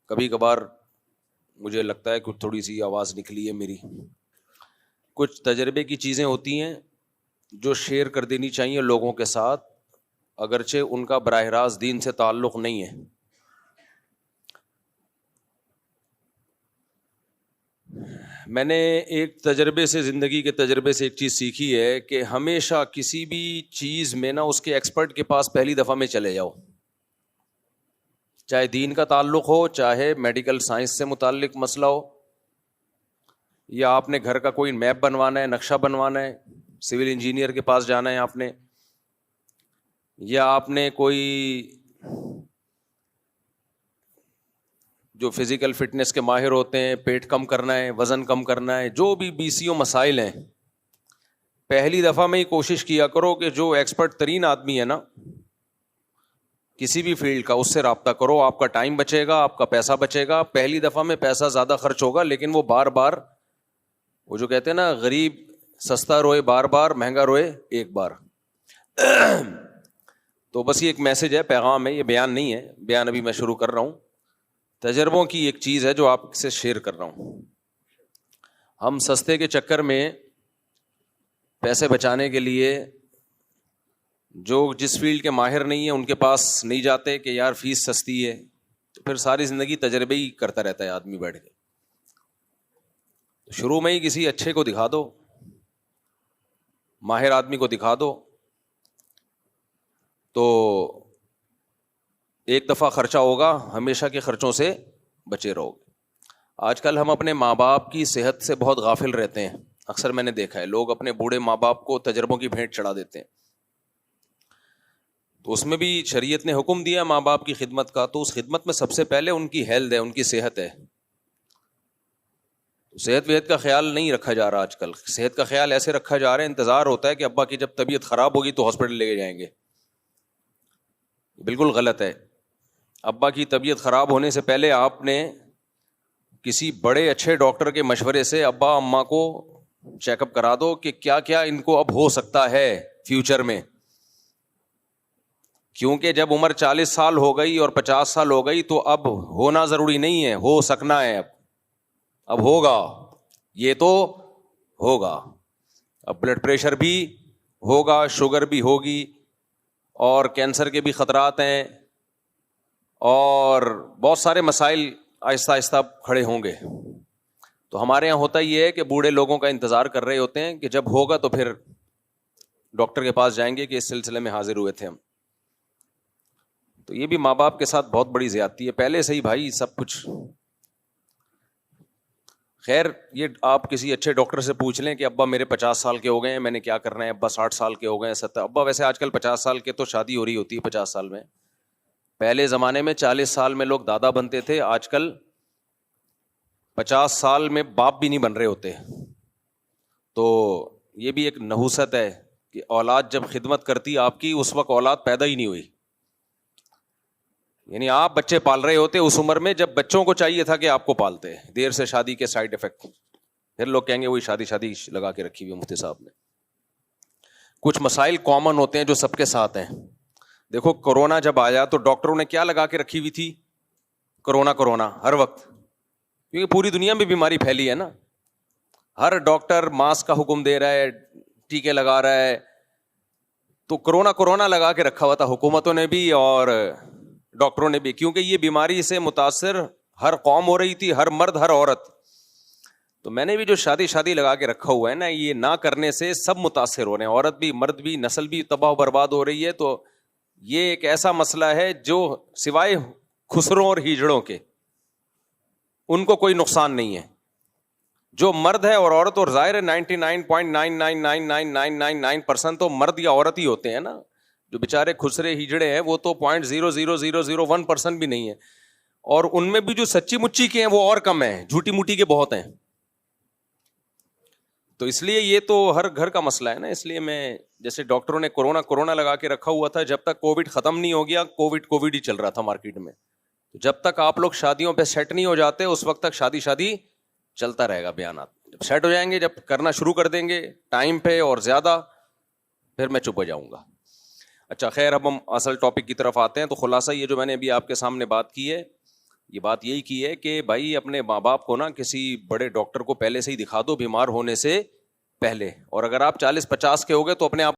کبھی کبھار مجھے لگتا ہے کہ تھوڑی سی آواز نکلی ہے میری. کچھ تجربے کی چیزیں ہوتی ہیں جو شیئر کر دینی چاہیے لوگوں کے ساتھ، اگرچہ ان کا براہ راست دین سے تعلق نہیں ہے. میں نے ایک تجربے سے، زندگی کے تجربے سے ایک چیز سیکھی ہے کہ ہمیشہ کسی بھی چیز میں نا اس کے ایکسپرٹ کے پاس پہلی دفعہ میں چلے جاؤ، چاہے دین کا تعلق ہو، چاہے میڈیکل سائنس سے متعلق مسئلہ ہو، یا آپ نے گھر کا کوئی میپ بنوانا ہے، نقشہ بنوانا ہے، سول انجینئر کے پاس جانا ہے آپ نے، یا آپ نے کوئی جو فزیکل فٹنس کے ماہر ہوتے ہیں، پیٹ کم کرنا ہے، وزن کم کرنا ہے، جو بھی BCO مسائل ہیں، پہلی دفعہ میں ہی کوشش کیا کرو کہ جو ایکسپرٹ ترین آدمی ہے نا کسی بھی فیلڈ کا، اس سے رابطہ کرو. آپ کا ٹائم بچے گا، آپ کا پیسہ بچے گا. پہلی دفعہ میں پیسہ زیادہ خرچ ہوگا، لیکن وہ بار بار، وہ جو کہتے ہیں نا غریب سستا روئے بار بار، مہنگا روئے ایک بار. تو بس یہ ایک میسج ہے، پیغام ہے، یہ بیان نہیں ہے. بیان ابھی میں شروع کر رہا ہوں. تجربوں کی ایک چیز ہے جو آپ سے شیئر کر رہا ہوں. ہم سستے کے چکر میں پیسے بچانے کے لیے جو جس فیلڈ کے ماہر نہیں ہیں ان کے پاس نہیں جاتے کہ یار فیس سستی ہے، تو پھر ساری زندگی تجربے ہی کرتا رہتا ہے آدمی بیٹھ کے. شروع میں ہی کسی اچھے کو دکھا دو، ماہر آدمی کو دکھا دو، تو ایک دفعہ خرچہ ہوگا، ہمیشہ کے خرچوں سے بچے رہو گے. آج کل ہم اپنے ماں باپ کی صحت سے بہت غافل رہتے ہیں. اکثر میں نے دیکھا ہے لوگ اپنے بوڑھے ماں باپ کو تجربوں کی بھیٹ چڑھا دیتے ہیں. تو اس میں بھی شریعت نے حکم دیا ماں باپ کی خدمت کا، تو اس خدمت میں سب سے پہلے ان کی ہیلتھ ہے، ان کی صحت ہے. صحت وحت کا خیال نہیں رکھا جا رہا آج کل. صحت کا خیال ایسے رکھا جا رہا ہے، انتظار ہوتا ہے کہ ابا کی جب طبیعت خراب ہوگی تو ہاسپٹل لے کے جائیں گے. بالکل غلط ہے. ابا کی طبیعت خراب ہونے سے پہلے آپ نے کسی بڑے اچھے ڈاکٹر کے مشورے سے ابا اماں کو چیک اپ کرا دو کہ کیا کیا ان کو اب ہو سکتا ہے فیوچر میں. کیونکہ جب عمر 40 سال ہو گئی اور 50 سال ہو گئی تو اب ہونا ضروری نہیں ہے، ہو سکنا ہے. اب ہوگا، یہ تو ہوگا. اب بلڈ پریشر بھی ہوگا، شوگر بھی ہوگی، اور کینسر کے بھی خطرات ہیں، اور بہت سارے مسائل آہستہ آہستہ کھڑے ہوں گے. تو ہمارے یہاں ہوتا یہ ہے کہ بوڑھے لوگوں کا انتظار کر رہے ہوتے ہیں کہ جب ہوگا تو پھر ڈاکٹر کے پاس جائیں گے کہ اس سلسلے میں حاضر ہوئے تھے ہم. تو یہ بھی ماں باپ کے ساتھ بہت بڑی زیادتی ہے، پہلے سے ہی بھائی سب کچھ. خیر یہ آپ کسی اچھے ڈاکٹر سے پوچھ لیں کہ ابا میرے 50 سال کے ہو گئے ہیں، میں نے کیا کرنا ہے. ابا 60 سال کے ہو گئے ہیں، 70. ابا ویسے آج کل 50 سال کے تو شادی ہو رہی ہوتی ہے 50 سال میں. پہلے زمانے میں 40 سال میں لوگ دادا بنتے تھے، آج کل 50 سال میں باپ بھی نہیں بن رہے ہوتے. تو یہ بھی ایک نحوست ہے کہ اولاد جب خدمت کرتی آپ کی، اس وقت اولاد پیدا ہی نہیں ہوئی. یعنی آپ بچے پال رہے ہوتے اس عمر میں جب بچوں کو چاہیے تھا کہ آپ کو پالتے. دیر سے شادی کے سائیڈ افیکٹ، پھر لوگ کہیں گے وہی شادی لگا کے رکھی ہوئی مفتی صاحب نے. کچھ مسائل کامن ہوتے ہیں جو سب کے ساتھ ہیں. دیکھو کورونا جب آیا تو ڈاکٹروں نے کیا لگا کے رکھی ہوئی تھی؟ کرونا ہر وقت، کیونکہ پوری دنیا میں بیماری پھیلی ہے نا. ہر ڈاکٹر ماسک کا حکم دے رہا ہے، ٹیکے لگا رہا ہے. تو کرونا لگا کے رکھا ہوا تھا حکومتوں نے بھی اور ڈاکٹروں نے بھی، کیونکہ یہ بیماری سے متاثر ہر قوم ہو رہی تھی، ہر مرد ہر عورت. تو میں نے بھی جو شادی لگا کے رکھا ہوا ہے نا، یہ نہ کرنے سے سب متاثر ہو رہے ہیں، عورت بھی مرد بھی، نسل بھی تباہ و برباد ہو رہی ہے. تو یہ ایک ایسا مسئلہ ہے جو سوائے خسروں اور ہیجڑوں کے ان کو کوئی نقصان نہیں ہے. جو مرد ہے اور عورت، اور ظاہر ہے 99.9999999% تو مرد یا عورت ہی ہوتے ہیں نا. جو بیچارے خسرے ہیجڑے ہیں وہ تو 0.00001% بھی نہیں ہے. اور ان میں بھی جو سچی مچی کے ہیں وہ اور کم ہیں، جھوٹی موٹی کے بہت ہیں. تو اس لیے یہ تو ہر گھر کا مسئلہ ہے نا. اس لیے میں جیسے ڈاکٹروں نے کرونا لگا کے رکھا ہوا تھا، جب تک کووڈ ختم نہیں ہو گیا، کووڈ ہی چل رہا تھا مارکیٹ میں. جب تک آپ لوگ شادیوں پہ سیٹ نہیں ہو جاتے اس وقت تک شادی چلتا رہے گا. بیانات جب سیٹ ہو جائیں گے، جب کرنا شروع کر دیں گے ٹائم پہ اور زیادہ، پھر میں چپ ہو جاؤں گا. اچھا خیر، اب ہم اصل ٹاپک کی طرف آتے ہیں. تو خلاصہ یہ جو میں نے ابھی آپ کے سامنے بات کی ہے یہ بات یہی کی ہے کہ بھائی اپنے ماں باپ کو نا کسی بڑے ڈاکٹر کو پہلے سے ہی دکھا دو بیمار ہونے سے پہلے, اور اگر آپ 40-50 کے ہو گئے تو اپنے آپ